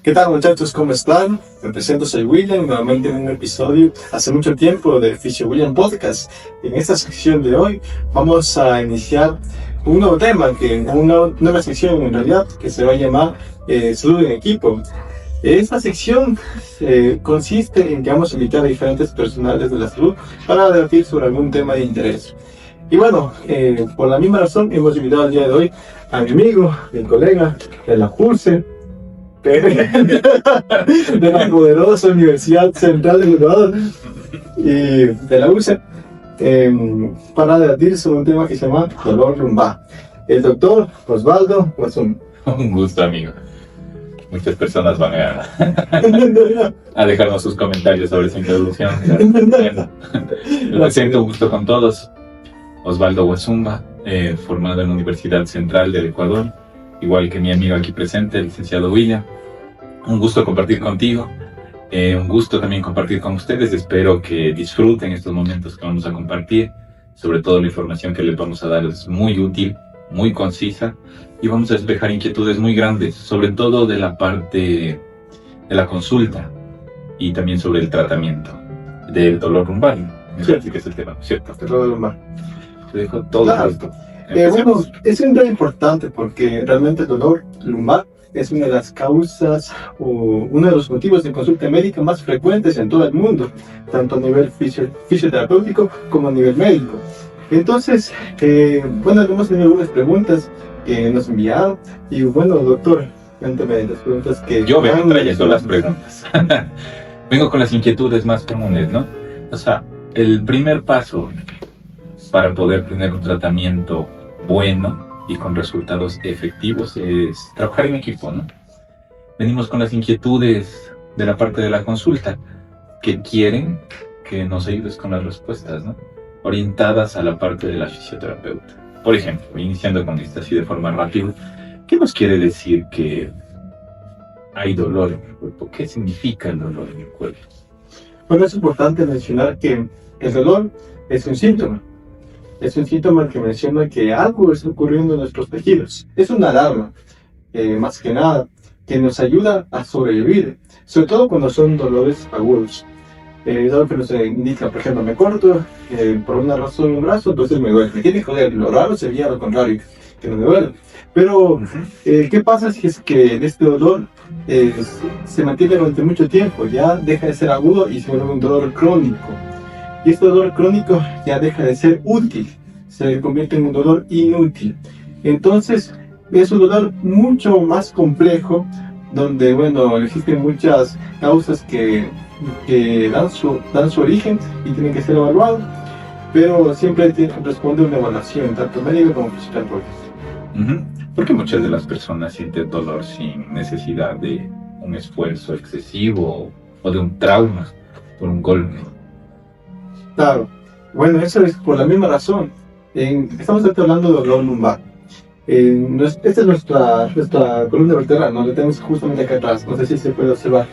¿Qué tal, muchachos? ¿Cómo están? Me presento, soy William, nuevamente en un episodio hace mucho tiempo de Fisher William Podcast. En esta sección de hoy vamos a iniciar un nuevo tema, una nueva sección en realidad, que se va a llamar Salud en Equipo. Esta sección consiste en que vamos a invitar a diferentes personales de la salud para debatir sobre algún tema de interés. Y bueno, por la misma razón hemos invitado el día de hoy a mi amigo, mi colega de la URSE, de la poderosa Universidad Central de Ecuador y de la URSE, para debatir sobre un tema que se llama dolor lumbar. El doctor Osvaldo Guasum. Un gusto, amigo. Muchas personas van a dejarnos sus comentarios sobre esa introducción. Me siento un gusto con todos. Osvaldo Guasumba, formado en la Universidad Central del Ecuador, igual que mi amigo aquí presente, el licenciado William. Un gusto compartir contigo, un gusto también compartir con ustedes. Espero que disfruten estos momentos que vamos a compartir. Sobre todo la información que les vamos a dar es muy útil, muy concisa, y vamos a despejar inquietudes muy grandes, sobre todo de la parte de la consulta y también sobre el tratamiento del dolor lumbar. Sí, que es el tema, ¿cierto? El dolor lumbar. Te dejo todo Claro. esto. Bueno, es un tema importante porque realmente el dolor lumbar es una de las causas o uno de los motivos de consulta médica más frecuentes en todo el mundo, tanto a nivel fisioterapéutico como a nivel médico. Entonces, bueno, hemos tenido algunas preguntas que nos enviaron y bueno, doctor, cuéntame las preguntas que... Yo vengo trayendo las preguntas. Vengo con las inquietudes más comunes, ¿no? O sea, el primer paso para poder tener un tratamiento bueno y con resultados efectivos es trabajar en equipo, ¿no? Venimos con las inquietudes de la parte de la consulta que quieren que nos ayudes con las respuestas, ¿no? Orientadas a la parte de la fisioterapeuta. Por ejemplo, iniciando con esto así de forma rápida, ¿qué nos quiere decir que hay dolor en el cuerpo? ¿Qué significa el dolor en el cuerpo? Bueno, es importante mencionar que el dolor es un síntoma. Es un síntoma que menciona que algo está ocurriendo en nuestros tejidos. Es una alarma, más que nada, que nos ayuda a sobrevivir, sobre todo cuando son dolores agudos. Es algo que nos indica, por ejemplo, me corto por una razón un brazo, entonces me duele. Me tiene que joder. Lo raro sería lo contrario, que no me duele. Pero, ¿qué pasa si es que este dolor se mantiene durante mucho tiempo? Ya deja de ser agudo y se vuelve un dolor crónico. Y este dolor crónico ya deja de ser útil, se convierte en un dolor inútil. Entonces, es un dolor mucho más complejo, donde, bueno, existen muchas causas que dan su origen y tienen que ser evaluados, pero siempre responde una evaluación, tanto médica como fisioterapéutica. Porque muchas de las personas sienten dolor sin necesidad de un esfuerzo excesivo o de un trauma por un golpe. Claro, bueno, eso es por la misma razón. Estamos hablando de dolor lumbar. Esta es nuestra columna vertebral, ¿no? La tenemos justamente acá atrás, no sé si se puede observar.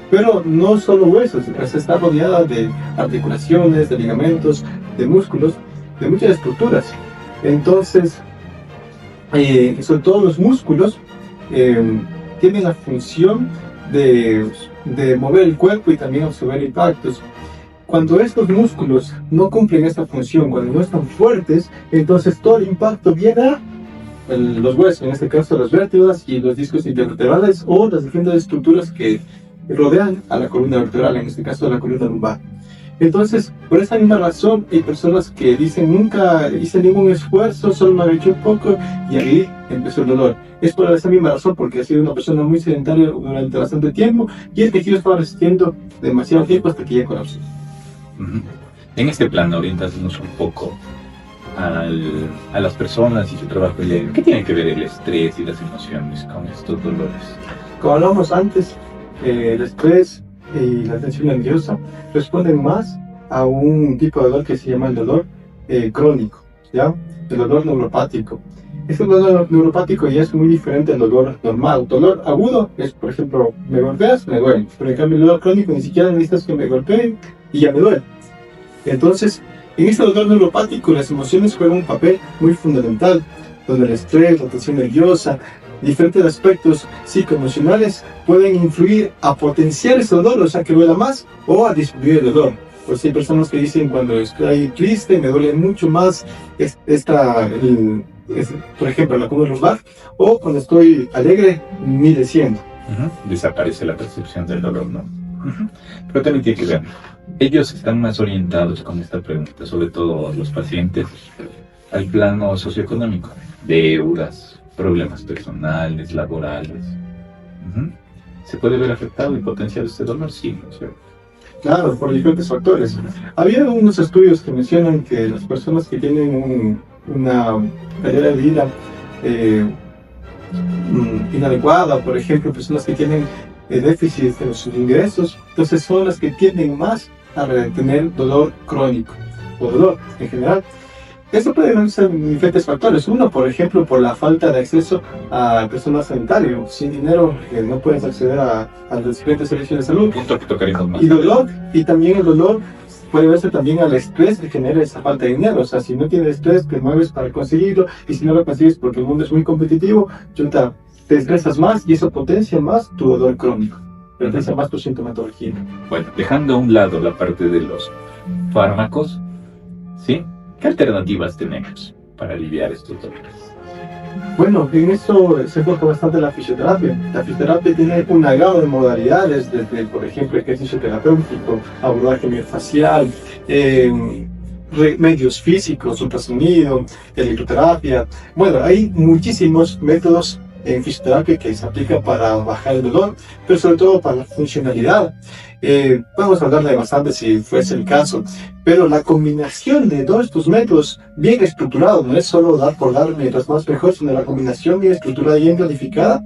Pero no solo huesos, está rodeada de articulaciones, de ligamentos, de músculos, de muchas estructuras. Entonces, sobre todo los músculos tienen la función de mover el cuerpo y también absorber impactos. Cuando estos músculos no cumplen esta función, cuando no están fuertes, entonces todo el impacto viene a los huesos, en este caso las vértebras y los discos intervertebrales o las diferentes estructuras que rodean a la columna vertebral, en este caso la columna lumbar. Entonces, por esa misma razón, hay personas que dicen nunca hice ningún esfuerzo, solo me agachó un poco y ahí empezó el dolor. Es por esa misma razón, porque ha sido una persona muy sedentaria durante bastante tiempo y el tejido estaba resistiendo demasiado tiempo hasta que ya colapsó. En este plan, orientándonos un poco a las personas y su trabajo diario, ¿qué tiene que ver el estrés y las emociones con estos dolores? Como hablamos antes, el estrés y la tensión nerviosa responden más a un tipo de dolor que se llama el dolor crónico, ¿ya? El dolor neuropático. Este dolor neuropático ya es muy diferente al dolor normal. Dolor agudo es, por ejemplo, me golpeas, me duele. Pero en cambio el dolor crónico ni siquiera necesitas que me golpeen y ya me duele. Entonces, en este dolor neuropático las emociones juegan un papel muy fundamental, donde el estrés, la tensión nerviosa, diferentes aspectos psicoemocionales pueden influir a potenciar ese dolor, o sea, que duela más, o a disminuir el dolor. Pues hay personas que dicen, cuando estoy triste me duele mucho más por ejemplo, la columna lumbar, o cuando estoy alegre, ni le siento. Desaparece la percepción del dolor, ¿no? Pero también tiene que ver, ellos están más orientados con esta pregunta, sobre todo los pacientes, al plano socioeconómico, deudas, problemas personales, laborales. ¿Se puede ver afectado y potenciado este dolor? Sí, ¿no es cierto? Claro, por diferentes factores. Había unos estudios que mencionan que las personas que tienen una calidad de vida inadecuada, por ejemplo, personas que tienen déficit en sus ingresos, entonces son las que tienden más a tener dolor crónico o dolor en general. Esto puede ser diferentes factores. Uno, por ejemplo, por la falta de acceso a personal sanitario. Sin dinero no puedes acceder a los diferentes servicios de salud. Punto que tocaremos más. Y también el dolor puede verse también al estrés que genera esa falta de dinero. O sea, si no tienes estrés, te mueves para conseguirlo, y si no lo consigues porque el mundo es muy competitivo, te estresas más y eso potencia más tu dolor crónico, potencia más tu sintomatología. Bueno, dejando a un lado la parte de los fármacos, ¿sí? ¿Qué alternativas tenemos para aliviar estos dolores? Bueno, en eso se enfoca bastante la fisioterapia. La fisioterapia tiene una gama de modalidades, desde, por ejemplo, ejercicio terapéutico, abordaje miofascial, medios físicos, ultrasonido, electroterapia. Bueno, hay muchísimos métodos en fisioterapia que se aplica para bajar el dolor, pero sobre todo para la funcionalidad. Podemos hablar de bastante si fuese el caso, pero la combinación de todos estos métodos bien estructurados, no es solo dar por dar mientras más mejor, sino la combinación bien estructurada y bien planificada,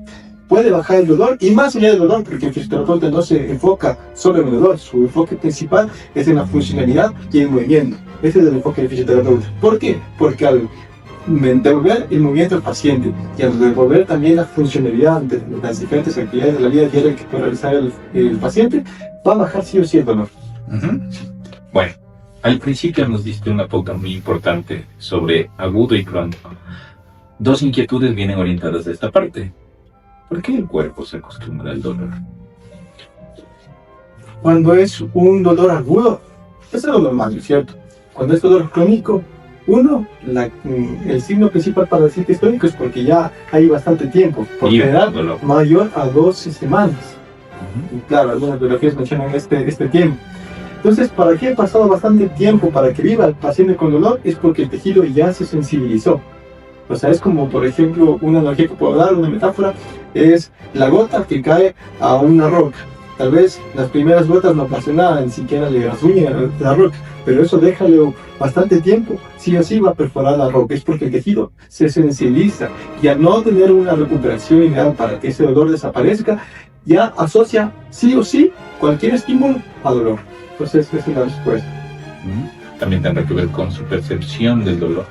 puede bajar el dolor, y más allá del dolor, porque el fisioterapeuta no se enfoca solo en el dolor, su enfoque principal es en la funcionalidad y el movimiento. Ese es el enfoque del fisioterapeuta. ¿Por qué? Porque al devolver el movimiento al paciente y al devolver también la funcionalidad de las diferentes actividades de la vida diaria que puede realizar el paciente, va a bajar sí o sí el dolor. Bueno, al principio nos diste una pauta muy importante sobre agudo y crónico. Dos inquietudes vienen orientadas a esta parte. ¿Por qué el cuerpo se acostumbra al dolor? Cuando es un dolor agudo, es algo normal, ¿cierto? Cuando es dolor crónico, el signo principal para decir que es crónico es porque ya hay bastante tiempo, por general mayor a 12 semanas. Y claro, algunas biologías mencionan este tiempo. Entonces, ¿para qué ha pasado bastante tiempo para que viva el paciente con dolor? Es porque el tejido ya se sensibilizó. O sea, es como, por ejemplo, una analogía que puedo dar, una metáfora, es la gota que cae a una roca. Tal vez las primeras gotas no pasa nada, ni siquiera le rasguña la roca, pero eso déjale bastante tiempo, sí o sí va a perforar la roca. Es porque el tejido se sensibiliza, y al no tener una recuperación ideal para que ese dolor desaparezca, ya asocia sí o sí cualquier estímulo a dolor. Entonces esa es la respuesta. También tendrá que ver con su percepción del dolor.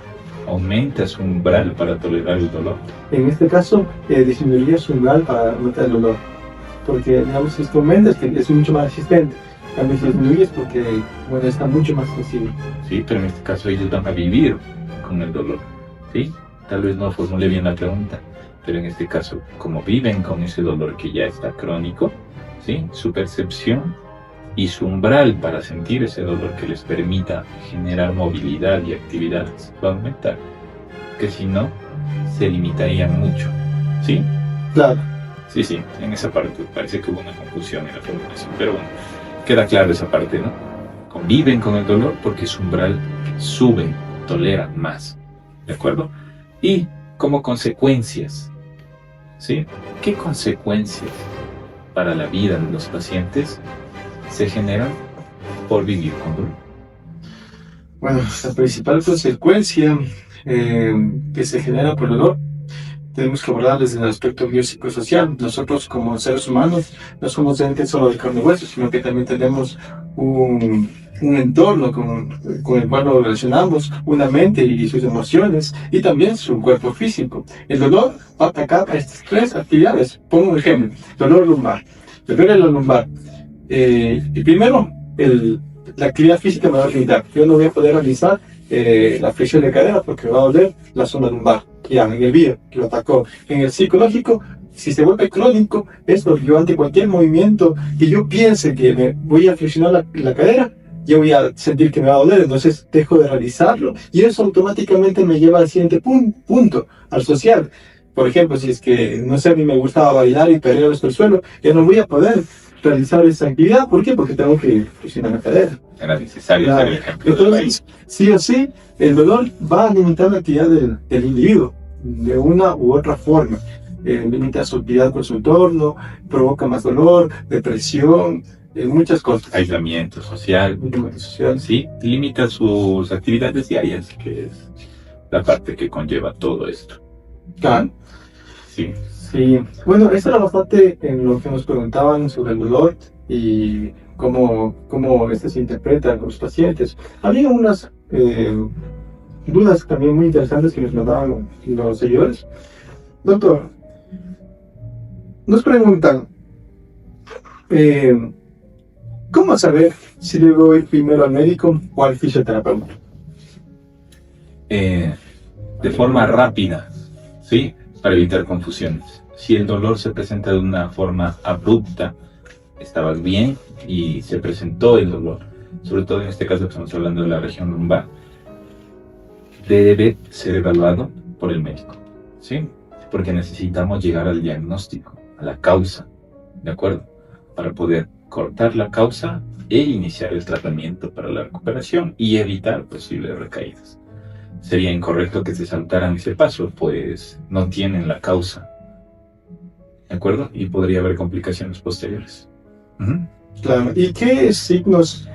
¿Aumenta su umbral para tolerar el dolor? En este caso, disminuiría su umbral para aumentar el dolor, porque digamos, si esto aumenta es mucho más resistente. También si disminuye es porque está mucho más sensible. Sí, pero en este caso ellos van a vivir con el dolor, ¿sí? Tal vez no formule bien la pregunta, pero en este caso, como viven con ese dolor que ya está crónico, ¿sí? Su percepción y su umbral para sentir ese dolor que les permita generar movilidad y actividades va a aumentar, que si no, se limitarían mucho, ¿sí? Claro. Sí, en esa parte parece que hubo una confusión en la formulación, pero bueno, queda claro esa parte, ¿no? Conviven con el dolor porque su umbral sube, tolera más, ¿de acuerdo? Y como consecuencias, ¿sí? ¿Qué consecuencias para la vida de los pacientes se generan por vivir con dolor? Bueno, la principal consecuencia que se genera por el dolor tenemos que abordar desde el aspecto biopsicosocial. Nosotros como seres humanos no somos entes solo de carne y hueso, sino que también tenemos un entorno con el cual nos relacionamos, una mente y sus emociones, y también su cuerpo físico. El dolor va a atacar a estas tres actividades. Pongo un ejemplo: dolor lumbar. Me duele la lumbar. Y primero, la actividad física me va a limitar. Yo no voy a poder realizar la flexión de cadera porque me va a doler la zona lumbar. ya en el bio, que lo atacó. En el psicológico, si se vuelve crónico, es porque yo ante cualquier movimiento que yo piense que me voy a flexionar la cadera, yo voy a sentir que me va a doler, entonces dejo de realizarlo y eso automáticamente me lleva al siguiente punto, al social. Por ejemplo, si es que, no sé, a mí me gustaba bailar y perder hasta el suelo, ya no voy a poder realizar esa actividad. ¿Por qué? Porque tengo que flexionar la cadera. Era necesario Claro. ser el ejemplo del país. Entonces, sí o sí, el dolor va a limitar la actividad del individuo de una u otra forma. Limita su actividad con su entorno, provoca más dolor, depresión, muchas cosas. Aislamiento social, sí, limita sus actividades diarias, que es la parte que conlleva todo esto. Claro. Sí. Sí, bueno, eso era bastante en lo que nos preguntaban sobre el dolor y cómo este se interpreta con los pacientes. Había unas dudas también muy interesantes que nos mandaban los seguidores. Doctor, nos preguntan, ¿cómo saber si debo ir primero al médico o al fisioterapeuta? De forma rápida, ¿sí? Para evitar confusiones. Si el dolor se presenta de una forma abrupta, estabas bien y se presentó el dolor, sobre todo en este caso que estamos hablando de la región lumbar, debe ser evaluado por el médico, ¿sí? Porque necesitamos llegar al diagnóstico, a la causa, ¿de acuerdo? Para poder cortar la causa e iniciar el tratamiento para la recuperación y evitar posibles recaídas. Sería incorrecto que se saltaran ese paso, pues no tienen la causa, ¿de acuerdo? Y podría haber complicaciones posteriores. Claro. ¿Y qué signos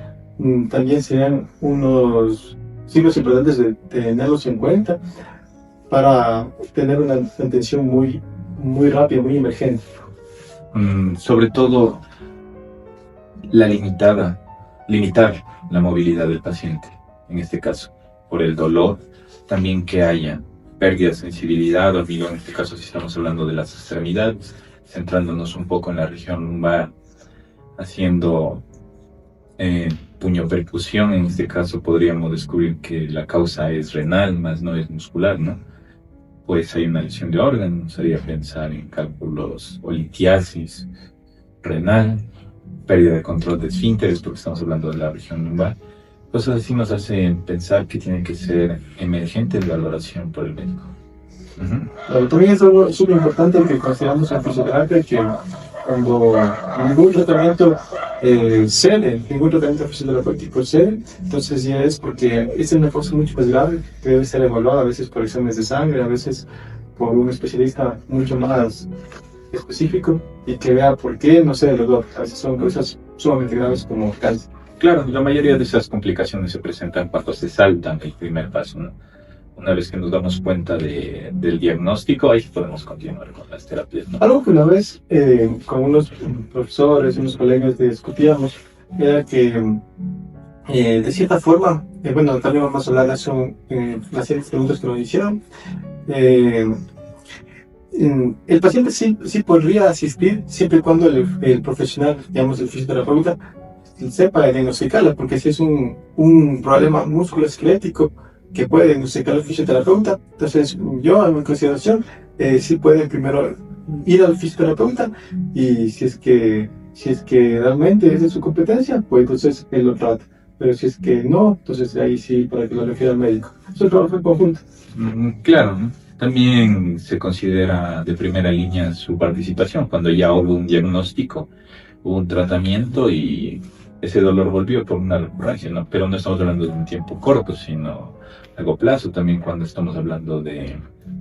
también serían unos signos importantes de tenerlos en cuenta para tener una atención muy rápida, muy emergente? Sobre todo, limitar la movilidad del paciente, en este caso, por el dolor, también que haya pérdida de sensibilidad, olvido, en este caso si estamos hablando de las extremidades, centrándonos un poco en la región lumbar, haciendo puño percusión, en este caso podríamos descubrir que la causa es renal, más no es muscular, ¿no? Pues hay una lesión de órganos, haría pensar en cálculos o litiasis renal, pérdida de control de esfínteres, porque estamos hablando de la región lumbar. Cosas así nos hacen pensar que tiene que ser emergente la valoración por el médico. Claro, también es algo súper importante que consideramos en fisioterapia, que cuando ningún tratamiento cede, ningún tratamiento fisioterapéutico cede, entonces ya es porque es una cosa mucho más grave que debe ser evaluada a veces por exámenes de sangre, a veces por un especialista mucho más específico y que vea por qué no cede el dolor. A veces son cosas sumamente graves como cáncer. Claro, la mayoría de esas complicaciones se presentan cuando se saltan el primer paso, ¿no? Una vez que nos damos cuenta del diagnóstico, ahí podemos continuar con las terapias, ¿no? Algo que una vez con unos profesores, unos colegas discutíamos, era que de cierta forma, bueno, también vamos a hablar de eso en las siguientes preguntas que nos hicieron, el paciente sí podría asistir siempre y cuando el profesional, digamos el fisioterapeuta, sepa diagnosticarla, porque si es un problema musculoesquelético que puede diagnosticar el fisioterapeuta, entonces yo en mi consideración sí puede primero ir al fisioterapeuta y si es que realmente es de su competencia, pues entonces él lo trata, pero si es que no, entonces ahí sí para que lo refiera al médico. Eso es el trabajo en conjunto. Claro, ¿no? También se considera de primera línea su participación cuando ya hubo un diagnóstico, hubo un tratamiento y ese dolor volvió por una recurrencia, ¿no? Pero no estamos hablando de un tiempo corto, sino a largo plazo también cuando estamos hablando de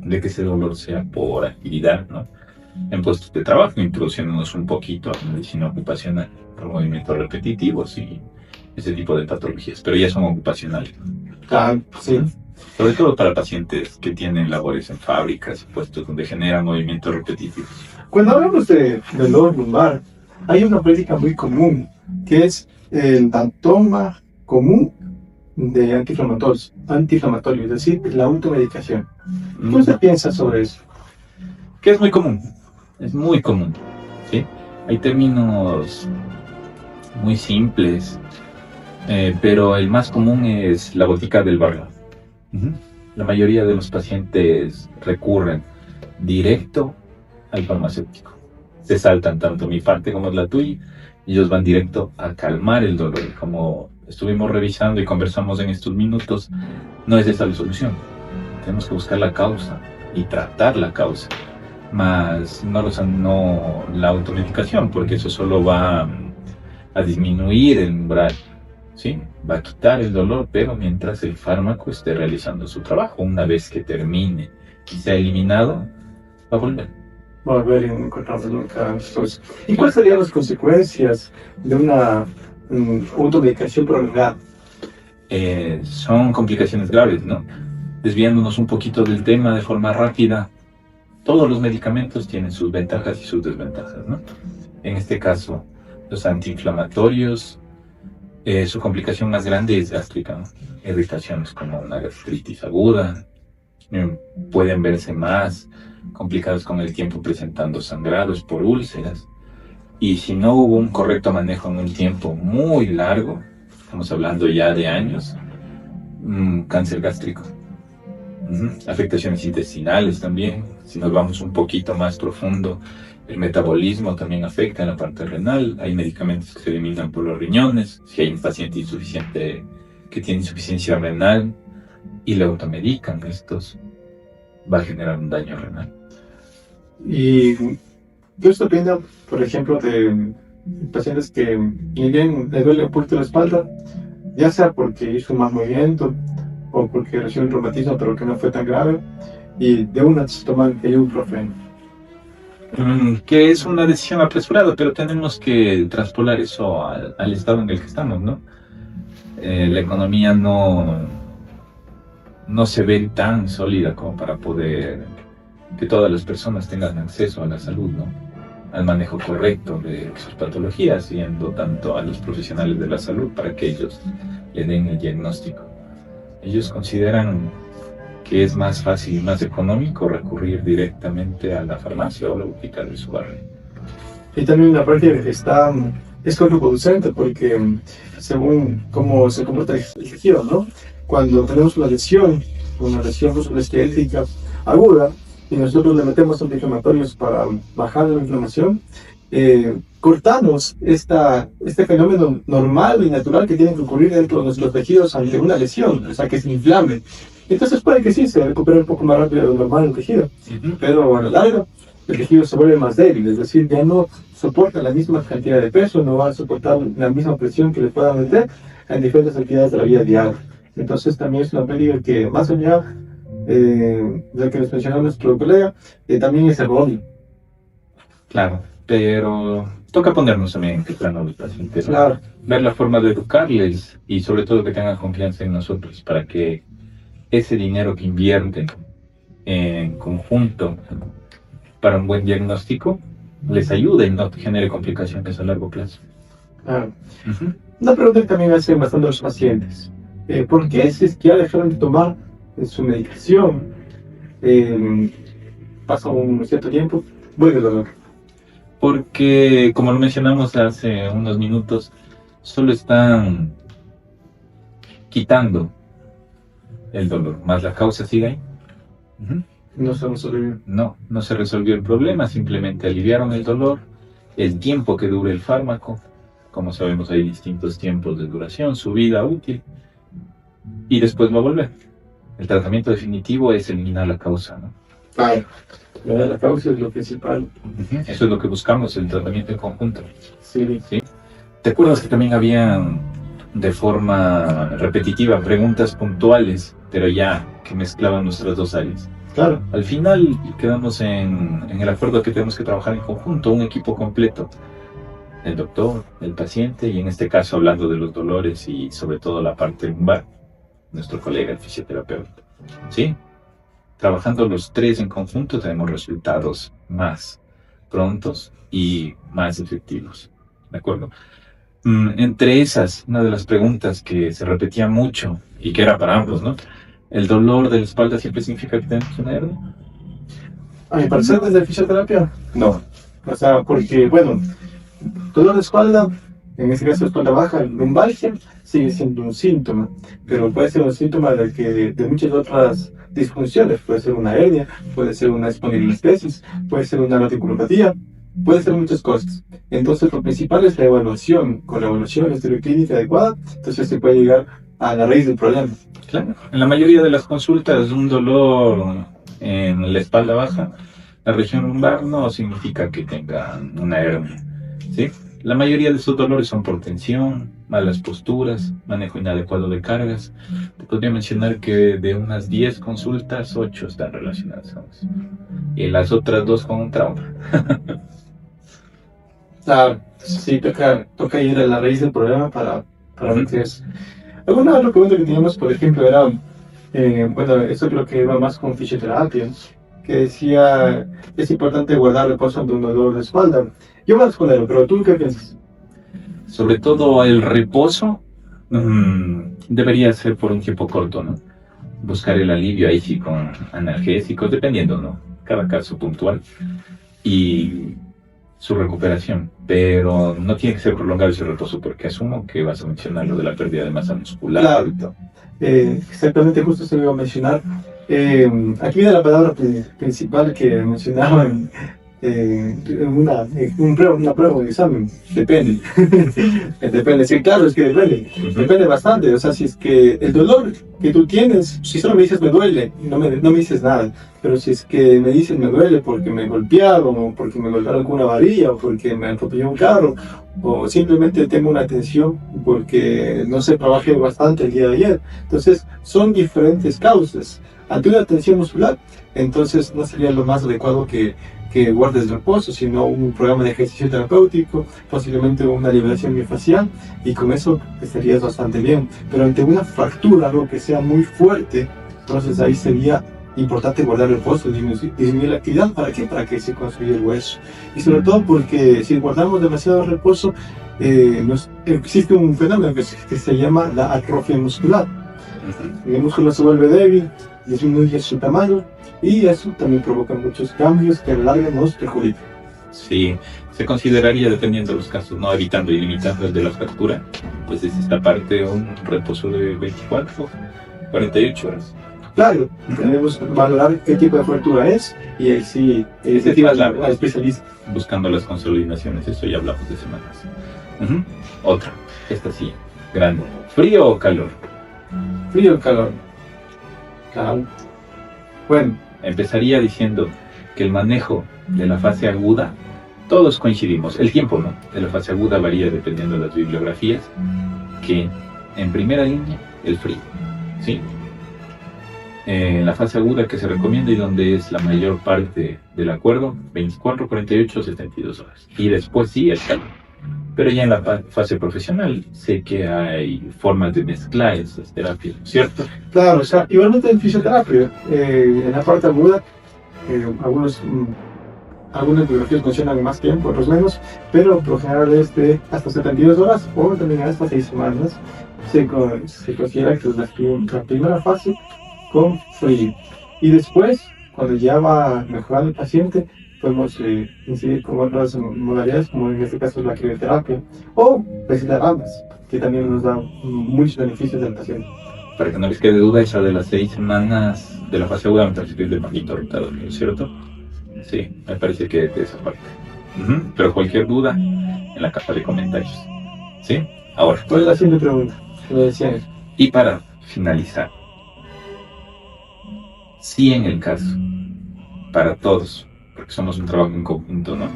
que ese dolor sea por actividad, ¿no? En puestos de trabajo, introduciéndonos un poquito a la medicina ocupacional por movimientos repetitivos y ese tipo de patologías, pero ya son ocupacionales. Sí. Sobre todo para pacientes que tienen labores en fábricas y puestos donde generan movimientos repetitivos. Cuando hablamos de dolor lumbar, hay una práctica muy común, que es el toma común de antiinflamatorio, es decir, la automedicación. ¿Qué usted piensa sobre eso? Que es muy común, ¿sí? Hay términos muy simples, pero el más común es la botica del barrio. la mayoría de los pacientes recurren directo al farmacéutico. Se saltan tanto mi parte como la tuya, y ellos van directo a calmar el dolor. Como estuvimos revisando y conversamos en estos minutos, no es esa la solución. Tenemos que buscar la causa y tratar la causa, más no la automedicación, porque eso solo va a disminuir el umbral, ¿sí? Va a quitar el dolor, pero mientras el fármaco esté realizando su trabajo. Una vez que termine y sea eliminado, va a volver. Volver y encontrarnos nunca. ¿Y cuáles serían las consecuencias de una automedicación prolongada? Son complicaciones graves, ¿no? Desviándonos un poquito del tema de forma rápida, todos los medicamentos tienen sus ventajas y sus desventajas, ¿no? En este caso, los antiinflamatorios, su complicación más grande es gástrica, ¿no? Irritaciones como una gastritis aguda, pueden verse más complicados con el tiempo, presentando sangrados por úlceras. Y si no hubo un correcto manejo en un tiempo muy largo, estamos hablando ya de años, cáncer gástrico. Afectaciones intestinales también. Si nos vamos un poquito más profundo, el metabolismo también afecta en la parte renal. Hay medicamentos que se eliminan por los riñones. Si hay un paciente insuficiente que tiene insuficiencia renal y le automedican, estos va a generar un daño renal. Y yo estoy viendo, por ejemplo, de pacientes que ni bien le duele un poquito la espalda, ya sea porque hizo un mal movimiento o porque recibió un traumatismo pero que no fue tan grave, y de una se toman ibuprofeno. Que es una decisión apresurada, pero tenemos que traspolar eso al estado en el que estamos, ¿no? La economía no se ve tan sólida como para poder que todas las personas tengan acceso a la salud, ¿no? Al manejo correcto de sus patologías, yendo tanto a los profesionales de la salud para que ellos le den el diagnóstico. Ellos consideran que es más fácil y más económico recurrir directamente a la farmacia o la botica de su barrio. Y también la parte es contraproducente porque según cómo se comporta el tejido, ¿no? Cuando tenemos una lesión musculoesquelética aguda y nosotros le metemos antiinflamatorios para bajar la inflamación, cortamos este fenómeno normal y natural que tiene que ocurrir dentro de nuestros tejidos ante una lesión, o sea, que se inflame. Entonces puede que sí, se recupere un poco más rápido de lo normal el tejido, pero a la larga el tejido se vuelve más débil, es decir, ya no soporta la misma cantidad de peso, no va a soportar la misma presión que le pueda meter en diferentes actividades de la vida diaria. Entonces también es una pérdida que, más allá de lo que nos mencionó nuestro colega, también es erróneo. Claro, pero toca ponernos también en el plano del paciente, ¿no? Claro. Ver la forma de educarles y sobre todo que tengan confianza en nosotros para que ese dinero que invierten en conjunto para un buen diagnóstico les ayude y no genere complicaciones a largo plazo. Claro. Una pregunta que también hacen bastante los pacientes. ¿Por qué si es que ya dejaron de tomar su medicación, pasa un cierto tiempo, vuelve el dolor? Porque, como lo mencionamos hace unos minutos, solo están quitando el dolor, más la causa sigue ahí. No se resolvió. No se resolvió el problema, simplemente aliviaron el dolor, el tiempo que dure el fármaco. Como sabemos, hay distintos tiempos de duración, su vida útil, y después va a volver. El tratamiento definitivo es eliminar la causa, ¿no? Claro. La causa es lo principal. Eso es lo que buscamos, el tratamiento en conjunto. Sí. ¿Te acuerdas que también habían de forma repetitiva preguntas puntuales, pero ya que mezclaban nuestras dos áreas? Claro. Al final quedamos en el acuerdo que tenemos que trabajar en conjunto, un equipo completo. El doctor, el paciente y en este caso hablando de los dolores y sobre todo la parte lumbar, nuestro colega, el fisioterapeuta. ¿Sí? Trabajando los tres en conjunto tenemos resultados más prontos y más efectivos. ¿De acuerdo? Entre esas, una de las preguntas que se repetía mucho y que era para ambos, ¿no? ¿El dolor de la espalda siempre significa que tenemos una hernia? A mi parecer, desde fisioterapia, no. O sea, porque, bueno, dolor de espalda en este caso espalda baja, lumbalgia, sigue siendo un síntoma, pero puede ser un síntoma de muchas otras disfunciones. Puede ser una hernia, puede ser una espondilolistesis, puede ser una reticulopatía, puede ser muchas cosas. Entonces lo principal es la evaluación. Con la evaluación, la historia clínica adecuada, entonces se puede llegar a la raíz del problema. Claro. En la mayoría de las consultas, un dolor en la espalda baja, la región lumbar, no significa que tenga una hernia, ¿sí? La mayoría de estos dolores son por tensión, malas posturas, manejo inadecuado de cargas. Te podría mencionar que de unas 10 consultas, 8 están relacionadas con eso. Y las otras 2 con un trauma. Claro, sí, toca ir a la raíz del problema para ver qué es. Alguna otra pregunta que teníamos, por ejemplo, era, bueno, esto creo que va más con fisioterapia, que decía, es importante guardar reposo ante un dolor de espalda. Yo más con él, pero ¿tú qué piensas? Sobre todo el reposo debería ser por un tiempo corto, ¿no? Buscar el alivio ahí sí con analgésicos, dependiendo, ¿no? Cada caso puntual. Y su recuperación, pero no tiene que ser prolongado ese reposo, porque asumo que vas a mencionar lo de la pérdida de masa muscular. Claro, exactamente, justo se iba a mencionar. Aquí viene la palabra principal que mencionaban una prueba, un examen. Depende. Depende, sí, claro, es que depende. Depende bastante. O sea, si es que el dolor que tú tienes, si solo me dices me duele, no me dices nada. Pero si es que me dices me duele porque me golpearon, o porque me golpearon con una varilla, o porque me atropelló un carro, o simplemente tengo una tensión porque, no sé, trabajé bastante el día de ayer. Entonces, son diferentes causas. Ante una tensión muscular, entonces no sería lo más adecuado que guardes reposo, sino un programa de ejercicio terapéutico, posiblemente una liberación miofascial, y con eso estarías bastante bien. Pero ante una fractura, algo que sea muy fuerte, entonces ahí sería importante guardar reposo, disminuir la actividad. ¿Para qué? Para que se construya el hueso. Y sobre todo porque si guardamos demasiado reposo, existe un fenómeno que se llama la atrofia muscular. El músculo se vuelve débil, disminuye su tamaño, y eso también provoca muchos cambios que a la larga nos perjudican. Sí, se consideraría, dependiendo de los casos, no evitando y limitando el de la fractura, pues es esta parte un reposo de 24, 48 horas. Claro, debemos valorar qué tipo de fractura es, y ahí sí, al especialista. Buscando las consolidaciones, eso ya hablamos de semanas. Otra, esta sí, grande. ¿Frío o calor? Frío o calor. Claro. Bueno, empezaría diciendo que el manejo de la fase aguda, todos coincidimos, el tiempo no, de la fase aguda varía dependiendo de las bibliografías, que en primera línea el frío, ¿sí? La fase aguda que se recomienda y donde es la mayor parte del acuerdo, 24, 48, 72 horas. Y después sí el calor. Pero ya en la fase profesional sé que hay formas de mezclar esas terapias, ¿cierto? Claro, o sea, igualmente en fisioterapia, en la parte aguda, algunas bibliografías mencionan más tiempo, otros menos, pero por lo general es de hasta 72 horas o también hasta 6 semanas. Se considera que es la primera fase con frío. Y después, cuando ya va mejorando el paciente, podemos incidir con otras modalidades, como en este caso la crioterapia, o recitar ambas, que también nos da muchos beneficios del paciente. Para que no les quede duda, esa de las 6 semanas de la fase aguda me parece que es de Paquito Hurtado, ¿no es cierto? Sí, me parece que es de esa parte. Pero cualquier duda, en la caja de comentarios. ¿Sí? Ahora. ¿Cuál es la siguiente pregunta? Me decían. Y para finalizar, si en el caso, para todos, porque somos un trabajo en conjunto, ¿no?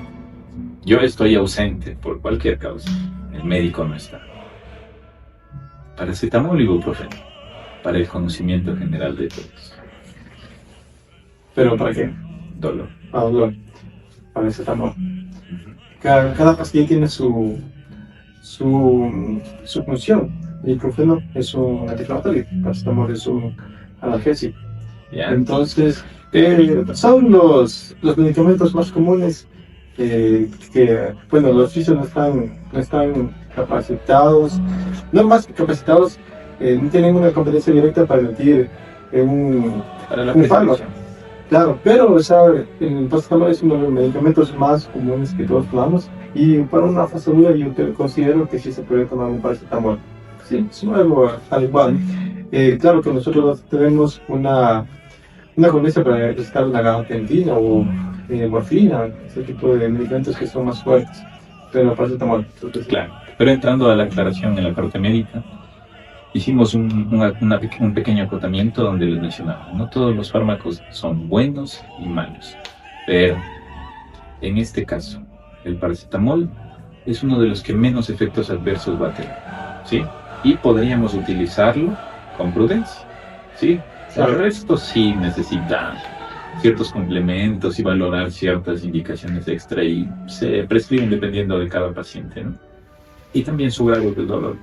Yo estoy ausente por cualquier causa, el médico no está. Paracetamol y ibuprofeno, para el conocimiento general de todos. ¿Pero para qué? Dolor. Para dolor. Paracetamol. Cada paciente tiene su función. El ibuprofeno es un antiinflamatorio, el paracetamol es un analgésico. ¿Ya? Entonces, son los medicamentos más comunes bueno, los fisios no están capacitados, no más que capacitados, no tienen una competencia directa para emitir un fármaco. Claro, pero, o sea, el paracetamol es uno de los medicamentos más comunes que todos tomamos y para una fase aguda yo considero que sí se puede tomar un paracetamol. Sí, es algo al igual. Claro que nosotros tenemos una condición para necesitar una gabapentina o morfina, ese tipo de medicamentos que son más fuertes, pero el paracetamol. Entonces, Claro. Pero entrando a la aclaración en la parte médica, hicimos un pequeño acotamiento donde les mencionaba, no todos los fármacos son buenos y malos, pero en este caso, el paracetamol es uno de los que menos efectos adversos va a tener, ¿sí? Y podríamos utilizarlo con prudencia, ¿sí? El resto sí necesita ciertos complementos y valorar ciertas indicaciones extra y se prescriben dependiendo de cada paciente, ¿no? Y también su grado de dolor.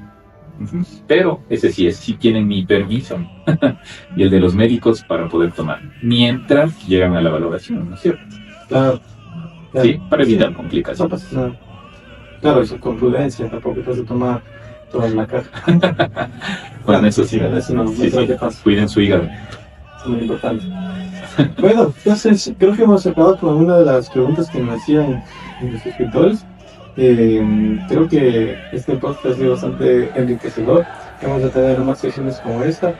Pero ese sí es, si tienen mi permiso y el de los médicos para poder tomar, mientras llegan a la valoración, ¿no es cierto? claro, claro. Sí, para evitar No complicaciones. pasa nada. Claro, eso con prudencia, tampoco te vas a tomar toda la caja. Bueno, eso sí, Eso no sí, creo sí, que pase. cuiden su hígado. Es muy importante. Bueno, entonces creo que hemos acabado con una de las preguntas que nos hacían los suscriptores. Creo que este podcast ha sido bastante enriquecedor. Vamos a tener más sesiones como esta,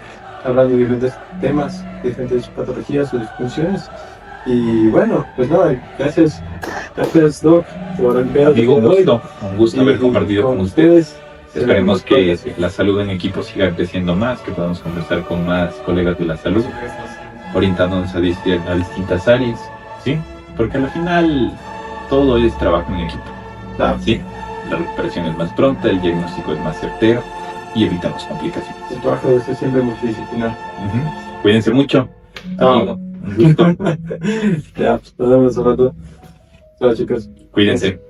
hablando de diferentes temas, diferentes patologías o disfunciones. Y bueno, pues nada, gracias, Doc, por enviar Amigo, un gusto haber compartido con ustedes. Esperemos que la salud en equipo siga creciendo más, que podamos conversar con más colegas de la salud, orientándonos a distintas áreas, ¿sí? Porque al final todo es trabajo en equipo, ¿sí? La recuperación es más pronta, el diagnóstico es más certero y evitamos complicaciones. El trabajo debe ser siempre multidisciplinar. Cuídense mucho. Chao. Amigo, un gusto. Ya, pues, nos vemos al rato. Chao, chicos. Cuídense.